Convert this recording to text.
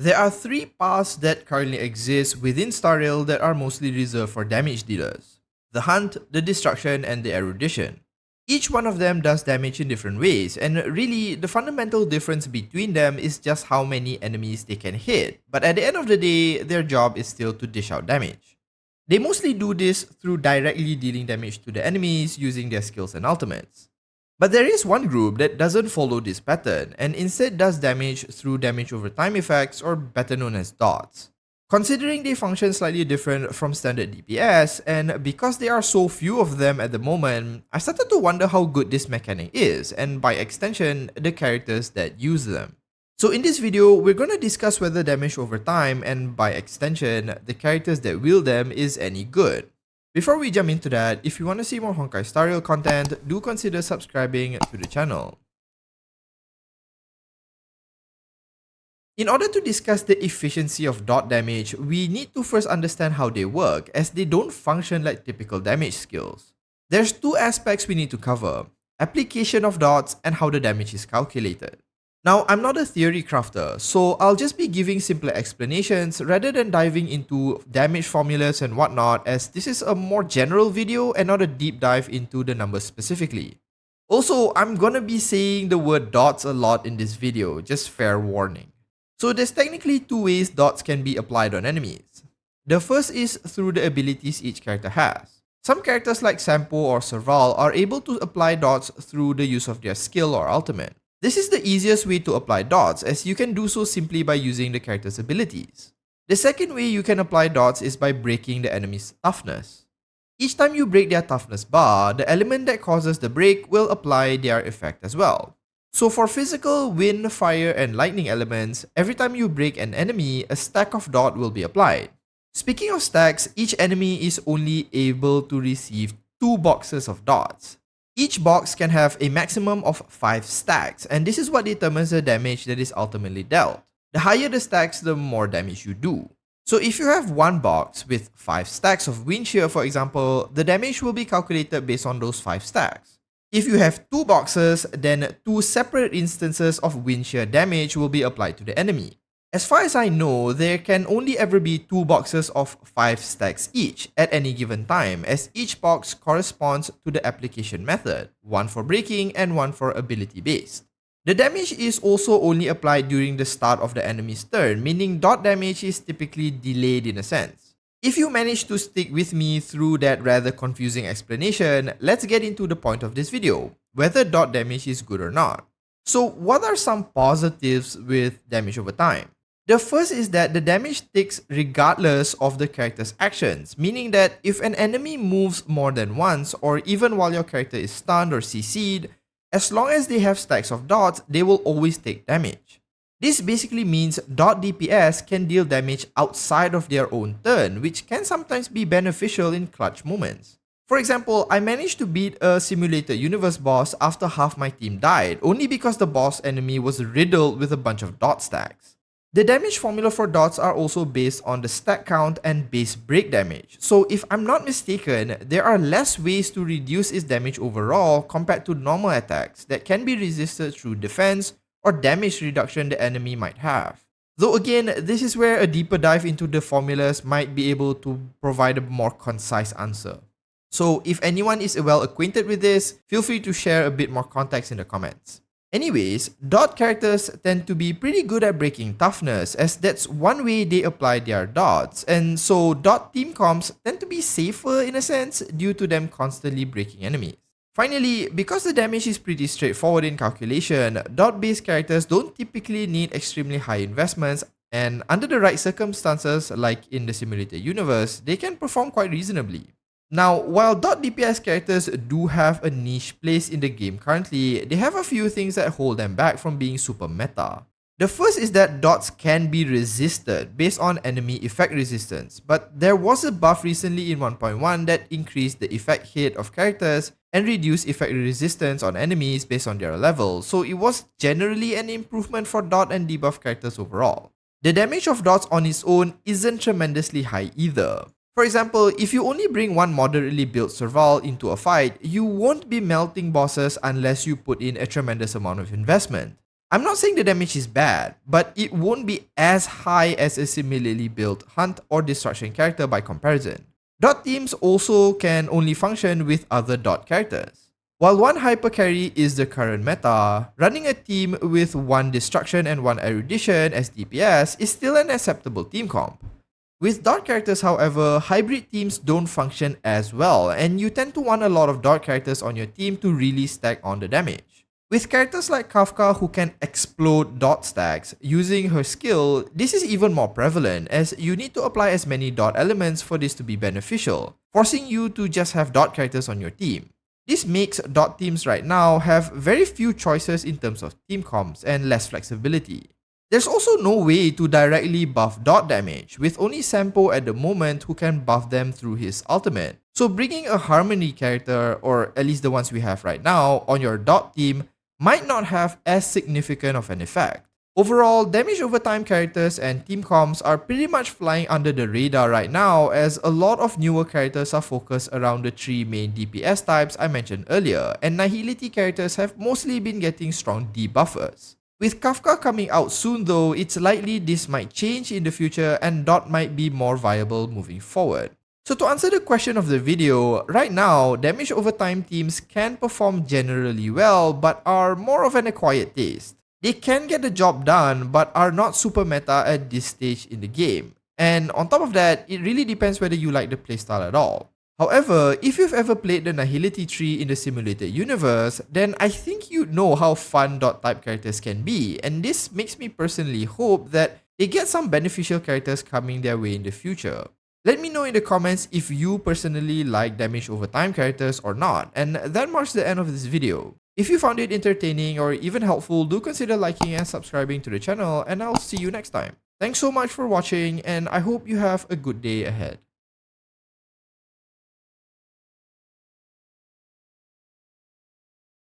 There are three paths that currently exist within Star Rail that are mostly reserved for damage dealers: the Hunt, the Destruction, and the Erudition. Each one of them does damage in different ways, and really, the fundamental difference between them is just how many enemies they can hit, but at the end of the day, their job is still to dish out damage. They mostly do this through directly dealing damage to the enemies using their skills and ultimates. But there is one group that doesn't follow this pattern and instead does damage through damage over time effects, or better known as dots. Considering they function slightly different from standard DPS, and because there are so few of them at the moment, I started to wonder how good this mechanic is, and by extension, the characters that use them. So in this video, we're going to discuss whether damage over time, and by extension, the characters that wield them, is any good. Before we jump into that, if you want to see more Honkai Star Rail content, do consider subscribing to the channel. In order to discuss the efficiency of dot damage, we need to first understand how they work, as they don't function like typical damage skills. There's two aspects we need to cover: application of dots and how the damage is calculated. Now, I'm not a theory crafter, so I'll just be giving simpler explanations rather than diving into damage formulas and whatnot, as this is a more general video and not a deep dive into the numbers specifically. Also, I'm gonna be saying the word dots a lot in this video, just fair warning. So there's technically two ways dots can be applied on enemies. The first is through the abilities each character has. Some characters like Sampo or Serval are able to apply dots through the use of their skill or ultimate. This is the easiest way to apply dots, as you can do so simply by using the character's abilities. The second way you can apply dots is by breaking the enemy's toughness. Each time you break their toughness bar, the element that causes the break will apply their effect as well. So for physical, wind, fire, and lightning elements, every time you break an enemy, a stack of dot will be applied. Speaking of stacks, each enemy is only able to receive 2 boxes of dots. Each box can have a maximum of 5 stacks, and this is what determines the damage that is ultimately dealt. The higher the stacks, the more damage you do. So if you have one box with 5 stacks of wind shear, for example, the damage will be calculated based on those 5 stacks. If you have 2 boxes, then 2 separate instances of wind shear damage will be applied to the enemy. As far as I know, there can only ever be 2 boxes of 5 stacks each at any given time, as each box corresponds to the application method, one for breaking and one for ability based. The damage is also only applied during the start of the enemy's turn, meaning dot damage is typically delayed in a sense. If you manage to stick with me through that rather confusing explanation, let's get into the point of this video: whether dot damage is good or not. So what are some positives with damage over time? The first is that the damage sticks regardless of the character's actions, meaning that if an enemy moves more than once, or even while your character is stunned or CC'd, as long as they have stacks of dots, they will always take damage. This basically means dot DPS can deal damage outside of their own turn, which can sometimes be beneficial in clutch moments. For example, I managed to beat a simulated universe boss after half my team died, only because the boss enemy was riddled with a bunch of dot stacks. The damage formula for dots are also based on the stack count and base break damage, so if I'm not mistaken, there are less ways to reduce its damage overall compared to normal attacks that can be resisted through defense or damage reduction the enemy might have. Though again, this is where a deeper dive into the formulas might be able to provide a more concise answer. So if anyone is well acquainted with this, feel free to share a bit more context in the comments. Anyways, dot characters tend to be pretty good at breaking toughness, as that's one way they apply their dots, and so dot team comps tend to be safer in a sense due to them constantly breaking enemies. Finally, because the damage is pretty straightforward in calculation, dot-based characters don't typically need extremely high investments, and under the right circumstances, like in the simulated universe, they can perform quite reasonably. Now, while dot DPS characters do have a niche place in the game currently, they have a few things that hold them back from being super meta. The first is that dots can be resisted based on enemy effect resistance, but there was a buff recently in 1.1 that increased the effect hit of characters and reduced effect resistance on enemies based on their level, so it was generally an improvement for dot and debuff characters overall. The damage of dots on its own isn't tremendously high either. For example, if you only bring one moderately built Serval into a fight, you won't be melting bosses unless you put in a tremendous amount of investment. I'm not saying the damage is bad, but it won't be as high as a similarly built hunt or destruction character by comparison. Dot teams also can only function with other dot characters. While one hyper carry is the current meta, running a team with one destruction and one erudition as DPS is still an acceptable team comp. With dot characters, however, hybrid teams don't function as well, and you tend to want a lot of dot characters on your team to really stack on the damage. With characters like Kafka who can explode dot stacks using her skill, this is even more prevalent as you need to apply as many dot elements for this to be beneficial, forcing you to just have dot characters on your team. This makes dot teams right now have very few choices in terms of team comps and less flexibility. There's also no way to directly buff dot damage, with only Sampo at the moment who can buff them through his ultimate. So bringing a Harmony character, or at least the ones we have right now, on your dot team might not have as significant of an effect. Overall, damage over time characters and team comps are pretty much flying under the radar right now, as a lot of newer characters are focused around the three main DPS types I mentioned earlier, and nihility characters have mostly been getting strong debuffers. With Kafka coming out soon though, it's likely this might change in the future and dot might be more viable moving forward. So to answer the question of the video, right now, damage over time teams can perform generally well but are more of an acquired taste. They can get the job done but are not super meta at this stage in the game. And on top of that, it really depends whether you like the playstyle at all. However, if you've ever played the nihility tree in the simulated universe, then I think you know how fun dot type characters can be, and this makes me personally hope that they get some beneficial characters coming their way in the future. Let me know in the comments if you personally like damage over time characters or not, and that marks the end of this video. If you found it entertaining or even helpful, do consider liking and subscribing to the channel, and I'll see you next time. Thanks so much for watching, and I hope you have a good day ahead.